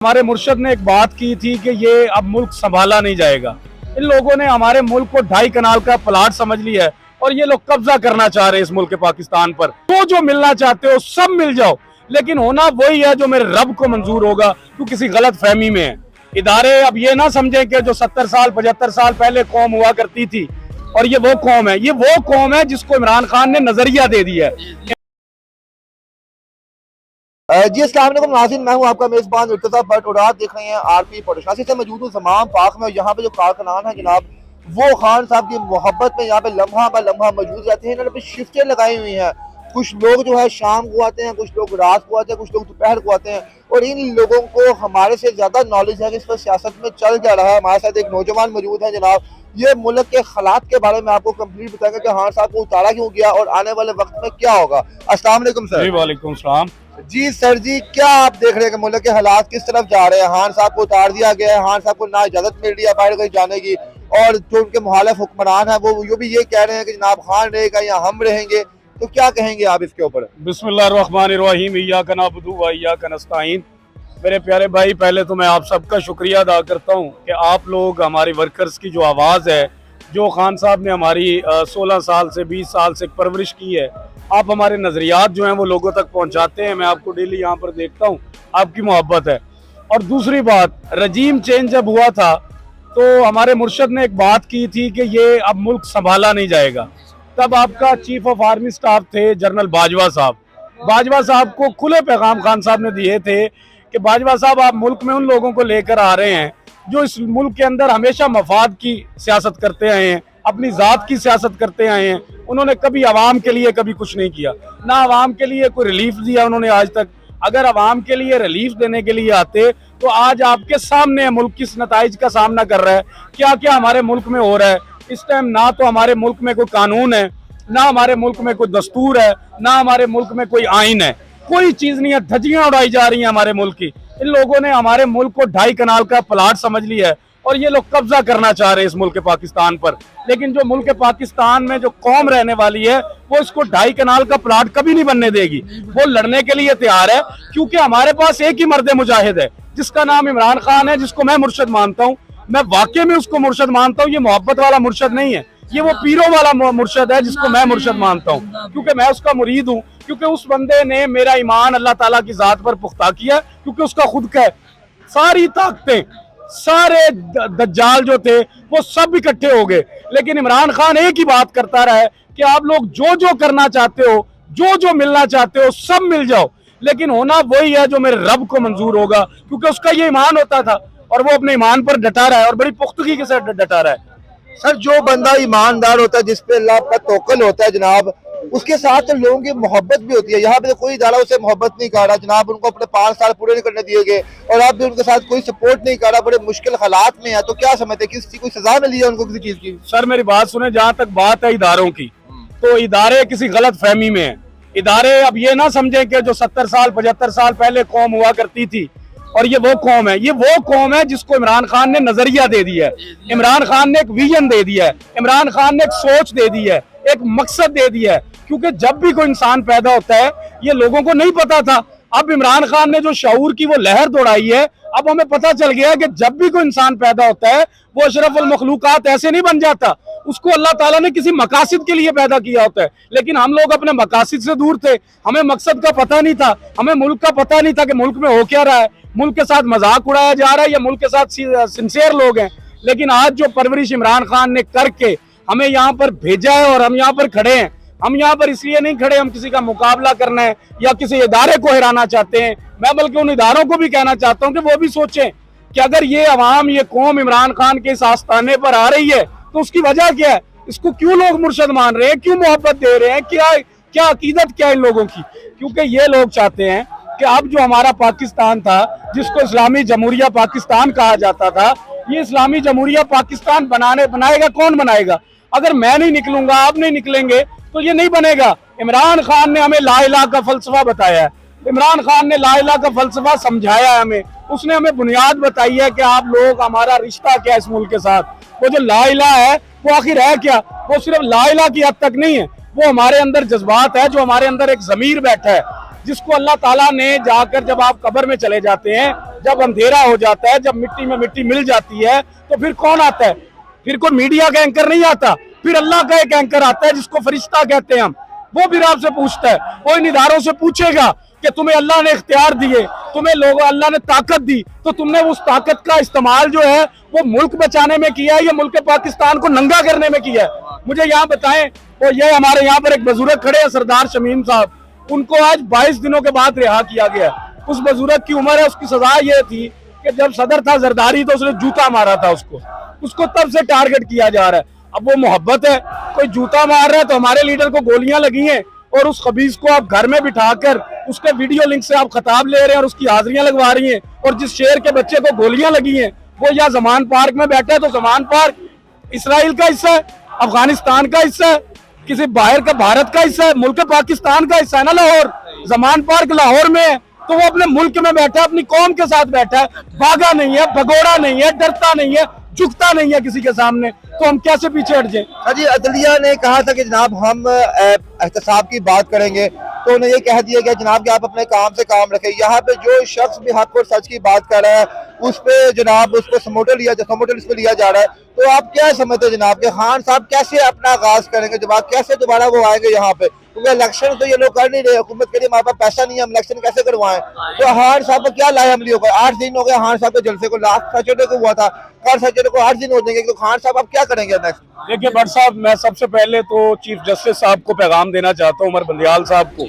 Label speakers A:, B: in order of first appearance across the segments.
A: हमारे मुर्शद ने एक बात की थी कि ये अब मुल्क संभाला नहीं जाएगा। इन लोगों ने हमारे मुल्क को 2.5 कनाल का प्लाट समझ लिया है और ये लोग कब्जा करना चाह रहे हैं इस मुल्क के पाकिस्तान पर। तो जो मिलना चाहते हो सब मिल जाओ, लेकिन होना वही है जो मेरे रब को मंजूर होगा। तू किसी गलत फहमी में है। इदारे अब ये ना समझे कि जो 70 साल 75 साल पहले कौम हुआ करती थी और ये वो कौम है। ये वो कौम है जिसको इमरान खान ने नजरिया दे दिया है।
B: जी अस्सलाम वालेकुम नाज़रीन, मैं हूं आपका मेज़बान मुर्तज़ा भट्ट और आप देख रहे हैं आरपी पॉडकास्ट से मौजूद हूं तमाम पाक में। यहाँ पे जो कारकुनान है जनाब, वो खान साहब की मोहब्बत में यहाँ पे लम्हा ब लम्हा मौजूद रहते हैं। इन्होंने शिफ्टें लगाई हुई हैं। कुछ लोग जो है शाम को आते हैं, कुछ लोग रात को आते हैं, कुछ लोग दोपहर को आते हैं और इन लोगों को हमारे से ज़्यादा नॉलेज है कि इस पर सियासत में चल क्या रहा है। हमारे साथ एक नौजवान मौजूद है जनाब, ये मुल्क के हालात के बारे में आपको कंप्लीट बताएंगे कि खान साहब को उतारा क्यों गया और आने वाले वक्त में क्या होगा। अस्सलाम वालेकुम सर।
A: वालेकुम सलाम।
B: जी सर जी, क्या आप देख रहे हैं कि मुल्क के हालात किस तरफ जा रहे हैं? खान साहब को उतार दिया गया है, खान साहब को ना इजाजत मिल रही है बाहर कहीं जाने की, और जो उनके मुखालिफ हुक्मरान है वो भी ये कह रहे हैं कि जनाब खान रहेगा या हम रहेंगे। तो क्या कहेंगे आप इसके ऊपर?
A: बिस्मिल्लाहिर्रहमानिर्रहीम, इय्याका नअबुदु व इय्याका नस्तईन। मेरे प्यारे भाई, पहले तो मैं आप सबका शुक्रिया अदा करता हूँ कि आप लोग हमारी वर्कर्स की जो आवाज़ है, जो खान साहब ने हमारी 16 साल से 20 साल से परवरिश की है, आप हमारे नज़रियात जो हैं वो लोगों तक पहुंचाते हैं। मैं आपको डेली यहाँ पर देखता हूँ, आपकी मोहब्बत है। और दूसरी बात, रजीम चेंज जब हुआ था तो हमारे मुर्शद ने एक बात की थी कि ये अब मुल्क संभाला नहीं जाएगा। तब आपका चीफ ऑफ आर्मी स्टाफ थे जनरल बाजवा साहब। बाजवा साहब को खुले पैगाम खान साहब ने दिए थे कि बाजवा साहब, आप मुल्क में उन लोगों को लेकर आ रहे हैं जो इस मुल्क के अंदर हमेशा मफाद की सियासत करते आए हैं, अपनी ज़ात की सियासत करते आए हैं। उन्होंने कभी आवाम के लिए कभी कुछ नहीं किया, ना आवाम के लिए कोई रिलीफ दिया उन्होंने आज तक। अगर आवाम के लिए रिलीफ देने के लिए आते तो आज आपके सामने मुल्क किस नताइज का सामना कर रहा है, क्या क्या हमारे मुल्क में हो रहा है इस टाइम। ना तो हमारे मुल्क में कोई कानून है, ना हमारे मुल्क में कोई दस्तूर है, ना हमारे मुल्क में कोई आइन है। कोई चीज़ नहीं है, धज्जियाँ उड़ाई जा रही हैं हमारे मुल्क की। इन लोगों ने हमारे मुल्क को 2.5 कनाल का प्लाट समझ लिया है और ये लोग कब्जा करना चाह रहे हैं इस मुल्क के पाकिस्तान पर। लेकिन जो मुल्क के पाकिस्तान में जो कौम रहने वाली है वो इसको 2.5 कनाल का प्लाट कभी नहीं बनने देगी। वो लड़ने के लिए तैयार है, क्योंकि हमारे पास एक ही मर्द मुजाहिद है जिसका नाम इमरान खान है, जिसको मैं मुर्शद मानता हूँ। मैं वाकई में उसको मुर्शद मानता हूँ। ये मोहब्बत वाला मुर्शद नहीं है, ये वो पीरों वाला मुर्शद है जिसको मैं मुर्शद मानता हूँ, क्योंकि मैं उसका मुरीद हूँ। क्योंकि उस बंदे ने मेरा ईमान अल्लाह ताला की जात पर पुख्ता किया, क्योंकि उसका खुद का है। सारी ताकतें, सारे दज्जाल जो थे वो सब इकट्ठे हो गए, लेकिन इमरान खान एक ही बात करता रहा है कि आप लोग जो जो करना चाहते हो, जो जो मिलना चाहते हो सब मिल जाओ, लेकिन होना वही है जो मेरे रब को मंजूर होगा। क्योंकि उसका ये ईमान होता था और वो अपने ईमान पर डटा रहा है और बड़ी पुख्तगी के साथ डटा रहा है।
B: सर, जो बंदा ईमानदार होता है, जिसपे अल्लाह का तवक्कुल होता है जनाब, उसके साथ तो लोगों की मोहब्बत भी होती है। यहाँ पे तो कोई इदारा उसे मोहब्बत नहीं कर रहा जनाब, उनको अपने 5 साल पूरे नहीं करने दिए गए और आप भी उनके साथ कोई सपोर्ट नहीं कर रहा, बड़े मुश्किल हालात में है। तो क्या समझते हैं, किसी कोई सजा मिली है उनको किसी चीज की?
A: सर मेरी बात सुने, जहां तक बात है इदारों की, तो इदारे किसी गलत फहमी में है। इदारे अब ये ना समझे कि जो 70 साल 75 साल पहले कौम हुआ करती थी और ये वो कौम है। ये वो कौम है जिसको इमरान खान ने नजरिया दे दिया है, इमरान खान ने एक विजन दे दिया है, इमरान खान ने एक सोच दे दी है, एक मकसद दे दिया है। क्योंकि जब भी कोई इंसान पैदा होता है, ये लोगों को नहीं पता था। अब इमरान खान ने जो शऊर की वो लहर दौड़ाई है, अब हमें पता चल गया कि जब भी कोई इंसान पैदा होता है वो अशरफुल मखलूकात ऐसे नहीं बन जाता। उसको अल्लाह ताला ने किसी मकासद के लिए पैदा किया होता है। लेकिन हम लोग अपने मकासद से दूर थे, हमें मकसद का पता नहीं था, हमें मुल्क का पता नहीं था कि मुल्क में हो क्या रहा है, मुल्क के साथ मजाक उड़ाया जा रहा है या मुल्क के साथ सिंसियर लोग हैं। लेकिन आज जो परवरिश इमरान खान ने करके हमें यहाँ पर भेजा है और हम यहाँ पर खड़े हैं, हम यहाँ पर इसलिए नहीं खड़े हम किसी का मुकाबला करना है या किसी इदारे को हराना चाहते हैं। मैं बल्कि उन इदारों को भी कहना चाहता हूँ कि वो भी सोचें कि अगर ये अवाम, ये कौम इमरान खान के इस आस्थाने पर आ रही है तो उसकी वजह क्या है, इसको क्यों लोग मुर्शद मान रहे हैं, क्यों मोहब्बत दे रहे हैं, क्या अकीदत क्या है इन लोगों की। क्योंकि ये लोग चाहते हैं कि अब जो हमारा पाकिस्तान था, जिसको इस्लामी जमहूरिया पाकिस्तान कहा जाता था, ये इस्लामी जमहूरिया पाकिस्तान बनाएगा कौन बनाएगा? अगर मैं नहीं निकलूंगा, आप नहीं निकलेंगे तो ये नहीं बनेगा। इमरान खान ने हमें ला इलाहा का फलसफा बताया है, इमरान खान ने ला इलाहा का फलसफा समझाया है हमें। उसने हमें बुनियाद बताई है कि आप लोग, हमारा रिश्ता क्या है इस मुल्क के साथ। वो जो ला इलाहा है वो आखिर है क्या? वो सिर्फ ला इलाहा की हद तक नहीं है, वो हमारे अंदर जज्बात है, जो हमारे अंदर एक ज़मीर बैठा है, जिसको अल्लाह ताला ने जाकर जब आप कब्र में चले जाते हैं, जब अंधेरा हो जाता है, जब मिट्टी में मिट्टी मिल जाती है, तो फिर कौन आता है? फिर कोई मीडिया का एंकर नहीं आता, फिर अल्लाह का एक एंकर आता है जिसको फरिश्ता कहते हैं हम। वो भी आपसे पूछता है, वो इन इदारों से पूछेगा कि तुम्हें अल्लाह ने इख्तियार दिए, तुम्हें लोगों अल्लाह ने ताकत दी, तो तुमने उस ताकत का इस्तेमाल जो है वो मुल्क बचाने में किया है या मुल्क पाकिस्तान को नंगा करने में किया है? मुझे यहाँ बताएं। तो ये हमारे यहाँ पर एक बुजुर्ग खड़े हैं, सरदार शमीम साहब, उनको आज 22 दिनों के बाद रिहा किया गया। उस बुजुर्ग की उम्र है, उसकी सजा ये थी कि जब सदर था जरदारी तो उसने जूता मारा था उसको तब से टारगेट किया जा रहा है। अब वो मोहब्बत है, कोई जूता मार रहा है तो हमारे लीडर को गोलियां लगी हैं और उस खबीज को आप घर में बिठाकर उसके वीडियो लिंक से आप खिताब ले रहे हैं और उसकी हाजिरियां लगवा रही हैं। और जिस शेर के बच्चे को गोलियां लगी हैं वो या जमान पार्क में बैठा है, तो जमान पार्क इसराइल का हिस्सा है, अफगानिस्तान का हिस्सा है, किसी बाहर का भारत का हिस्सा है, मुल्क पाकिस्तान का हिस्सा है ना लाहौर। जमान पार्क लाहौर में है तो वो अपने मुल्क में बैठा है, अपनी कौम के साथ बैठा है, भागा नहीं है, भगोड़ा नहीं है, डरता नहीं है, झुकता नहीं है किसी के सामने, तो हम कैसे पीछे हट जाए?
B: हाँ जी, अदलिया ने कहा था कि जनाब हम एहतसाब की बात करेंगे, तो उन्हें ये कह दिया गया जनाब कि आप अपने काम से काम रखें। यहाँ पे जो शख्स भी हक और सच की बात कर रहा है उस पे जनाब उसको समोटल इस पे लिया जा रहा है। तो आप क्या समझते हैं जनाब कि खान साहब कैसे अपना आगाज करेंगे, जवाब कैसे दोबारा वो आएंगे यहाँ पे? क्योंकि इलेक्शन तो ये लोग कर नहीं रहे, हुकूमत के लिए हमारे पास पैसा नहीं है, हम इलेक्शन कैसे करवाएं? तो खान साहब को क्या लाया अमली होगा? 8 दिन हो गए खान साहब के जलसे को, लास्ट सैटरडे को हुआ था, कल सैटरडे को 8 दिन हो जाएंगे, तो खान साहब अब क्या करेंगे नेक्स्ट?
A: देखिए भट्ट साहब, मैं सबसे पहले तो चीफ जस्टिस साहब को पैगाम देना चाहता हूँ, उमर बंदियाल साहब को।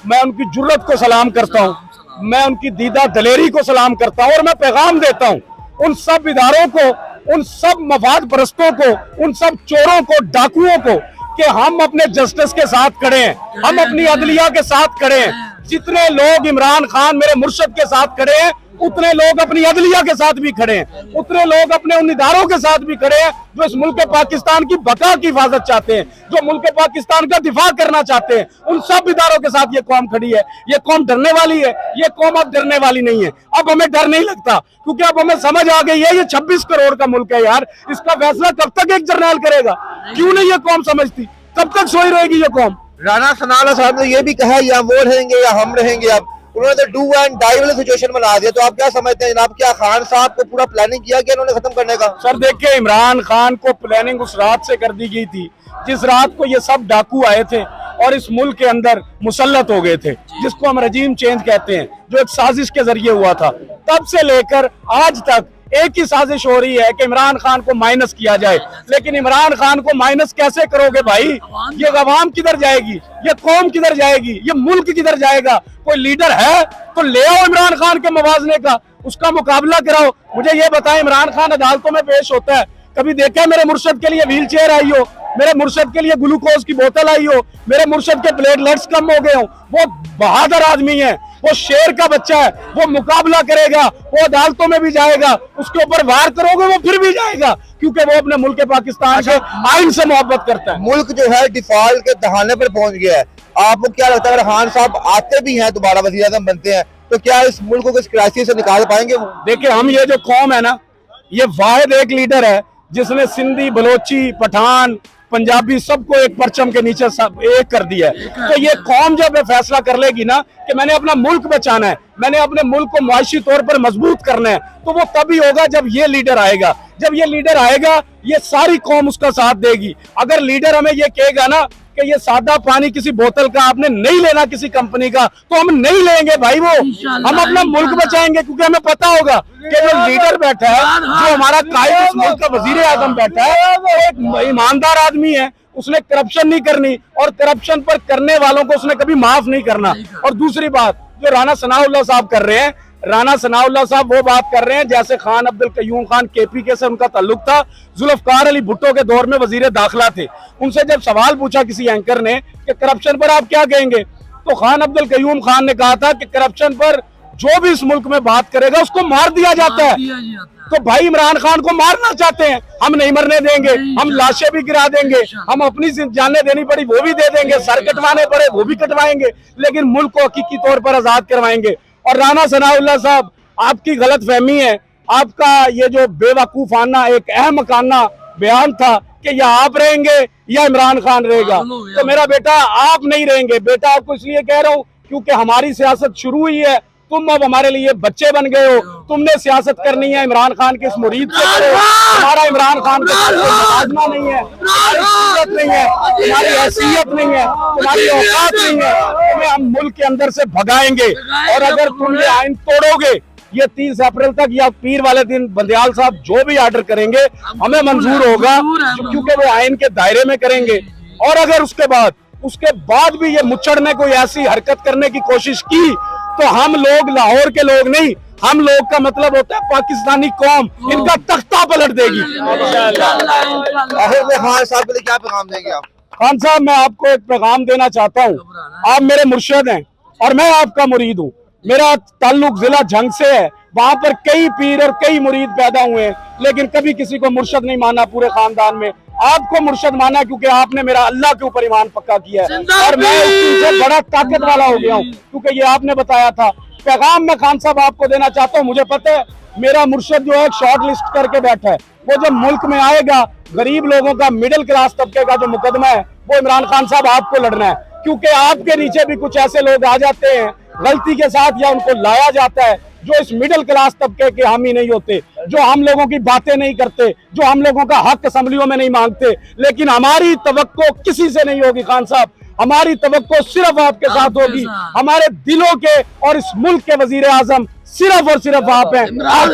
A: मैं उनकी जुर्रत को सलाम करता हूँ, मैं उनकी दीदा दलेरी को सलाम करता हूँ और मैं पैगाम देता हूँ उन सब इदारों को, उन सब मफाद परस्तों को, उन सब चोरों को, डाकुओं को कि हम अपने जस्टिस के साथ खड़े हैं, हम अपनी अदलिया के साथ खड़े हैं। जितने लोग इमरान खान मेरे मुर्शद के साथ खड़े हैं उतने लोग अपनी अदलिया के साथ भी खड़े हैं, उतने लोग अपने उन इदारों के साथ भी खड़े हैं जो इस मुल्क पाकिस्तान की बका की हिफाजत चाहते हैं, जो मुल्क पाकिस्तान का दिफा करना चाहते हैं। उन सब इदारों के साथ ये कौम खड़ी है। ये कौम डरने वाली है, ये कौम अब डरने वाली नहीं है। अब हमें डर नहीं लगता क्योंकि अब हमें समझ आ गई है ये 26 करोड़ का मुल्क है यार, इसका फैसला कब तक एक जर्नैल करेगा? क्यों नहीं ये कौम समझती? कब तक सोई रहेगी ये कौम?
B: राना सनाउल्लाह साहब ने ये भी कहा या वो रहेंगे या हम रहेंगे। अब उन्होंने तो डू एंड डाई वाली सिचुएशन बना दिया। तो आप क्या समझते हैं जनाब, क्या खान साहब को पूरा प्लानिंग किया गया उन्होंने खत्म करने का?
A: सर देखिए, इमरान खान को प्लानिंग उस रात से कर दी गई थी जिस रात को ये सब डाकू आए थे और इस मुल्क के अंदर मुसल्लत हो गए थे, जिसको हम रजीम चेंज कहते हैं, जो एक साजिश के जरिए हुआ था। तब से लेकर आज तक एक ही साजिश हो रही है कि इमरान खान को माइनस किया जाए। लेकिन इमरान खान को माइनस कैसे करोगे भाई? ये अवाम किधर जाएगी, ये कौम किधर जाएगी, ये मुल्क किधर जाएगा? कोई लीडर है तो ले आओ इमरान खान के मवाजने का, उसका मुकाबला कराओ। मुझे ये बताएं, इमरान खान अदालतों में पेश होता है, कभी देखा मेरे मुर्शद के लिए व्हील चेयर आई हो, मेरे मुर्शद के लिए ग्लूकोज की बोतल आई हो, मेरे मुर्शद के प्लेटलेट्स कम हो गए हो? वो बहादुर आदमी है, वो शेर का बच्चा है, वो मुकाबला करेगा, वो अदालतों में भी जाएगा, उसके ऊपर वार करोगे वो फिर भी जाएगा, क्योंकि वो अपने मुल्क पाकिस्तान के आइन से मोहब्बत करता है।
B: मुल्क जो है डिफॉल्ट के दहाने पर पहुंच गया है। आपको क्या लगता है अगर खान साहब आते भी हैं, दोबारा वज़ीर आज़म बनते हैं, तो क्या इस मुल्क को इस क्राइसिस से निकाल पाएंगे वो?
A: देखिए, हम ये जो कौम है ना, ये वाहिद एक लीडर है जिसने सिंधी, बलोची, पठान, पंजाबी सबको एक परचम के नीचे सब एक कर दिया है। तो ये कौम जब ये फैसला कर लेगी ना कि मैंने अपना मुल्क बचाना है, मैंने अपने मुल्क को मुआशी तौर पर मजबूत करना है, तो वो तभी होगा जब ये लीडर आएगा। जब ये लीडर आएगा ये सारी कौम उसका साथ देगी। अगर लीडर हमें ये कहेगा ना कि ये सादा पानी किसी बोतल का आपने नहीं लेना किसी कंपनी का, तो हम नहीं लेंगे भाई वो, हम अपना मुल्क बचाएंगे, क्योंकि हमें पता होगा कि जो लीडर बैठा है, जो हमारा कायद इस मुल्क का वजीर आजम बैठा है, वो एक ईमानदार आदमी है, उसने करप्शन नहीं करनी और करप्शन पर करने वालों को उसने कभी माफ नहीं करना। और दूसरी बात जो राना सनाउल्लाह साहब कर रहे हैं, राना सनाउल्लाह साहब वो बात कर रहे हैं जैसे खान अब्दुल कयूम खान केपीके से उनका ताल्लुक था, जुल्फकार अली भुट्टो के दौर में वजीर दाखिला थे। उनसे जब सवाल पूछा किसी एंकर ने कि करप्शन पर आप क्या कहेंगे, तो खान अब्दुल कयूम खान ने कहा था कि करप्शन पर जो भी इस मुल्क में बात करेगा उसको मार दिया जाता है। तो भाई इमरान खान को मारना चाहते हैं, हम नहीं मरने देंगे, हम लाशें भी गिरा देंगे, हम अपनी जानें देनी पड़ी वो भी दे देंगे, सर कटवाने पड़े वो भी कटवाएंगे, लेकिन मुल्क को हकीकी तौर पर आजाद करवाएंगे। और राना सनाउल्लाह साहब, आपकी गलत फहमी है, आपका ये जो बेवकूफाना एक अहमकाना बयान था कि या आप रहेंगे या इमरान खान रहेगा, तो मेरा बेटा आप नहीं रहेंगे। बेटा आपको इसलिए कह रहा हूँ क्योंकि हमारी सियासत शुरू हुई है, तुम अब हमारे लिए बच्चे बन गए हो। तुमने सियासत करनी है इमरान खान के इस मुरीद से करो। हमारा इमरान खान का मुआवजा नहीं है, तुम्हारी इज्जत नहीं है, तुम्हारी हैसियत नहीं है, तुम्हारी औकात नहीं है, तुम्हें हम मुल्क के अंदर से भगाएंगे। और अगर तुम ये आइन तोड़ोगे, ये 30 अप्रैल तक या पीर वाले दिन बंदियाल साहब जो भी ऑर्डर करेंगे हमें मंजूर होगा, क्योंकि वो आइन के दायरे में करेंगे। और अगर उसके बाद भी ये मुचड़ने कोई ऐसी हरकत करने की कोशिश की, तो हम लोग लाहौर के लोग नहीं, हम लोग का मतलब होता है पाकिस्तानी कौम, इनका तख्ता पलट देगी।
B: आखिर में खान साहब के लिए क्या पैगाम देंगे आप?
A: खान साहब, मैं आपको एक पैगाम देना चाहता हूँ। आप मेरे मुर्शिद हैं और मैं आपका मुरीद हूँ। मेरा ताल्लुक जिला झंग से है, वहां पर कई पीर और कई मुरीद पैदा हुए हैं, लेकिन कभी किसी को मुर्शिद नहीं माना पूरे खानदान में। आपको मुर्शिद माना क्योंकि आपने मेरा अल्लाह के ऊपर ईमान पक्का किया है, और मैं उससे बड़ा ताकत वाला हो गया हूँ, क्योंकि ये आपने बताया था। पैगाम मैं खान साहब आपको देना चाहता हूँ, मुझे पता है मेरा मुर्शिद जो है शॉर्ट लिस्ट करके बैठा है, वो जब मुल्क में आएगा, गरीब लोगों का, मिडिल क्लास तबके का जो मुकदमा है, वो इमरान खान साहब आपको लड़ना है। क्योंकि आपके नीचे भी कुछ ऐसे लोग आ जाते हैं गलती के साथ, या उनको लाया जाता है, जो इस मिडिल क्लास तबके के हामी नहीं होते, जो हम लोगों की बातें नहीं करते, जो हम लोगों का हक असेंबलियों में नहीं मांगते। लेकिन हमारी तवक्को किसी से नहीं होगी खान साहब, हमारी तवक्को सिर्फ आपके साथ होगी। हमारे दिलों के और इस मुल्क के वजीर आजम सिर्फ और सिर्फ आप हैं।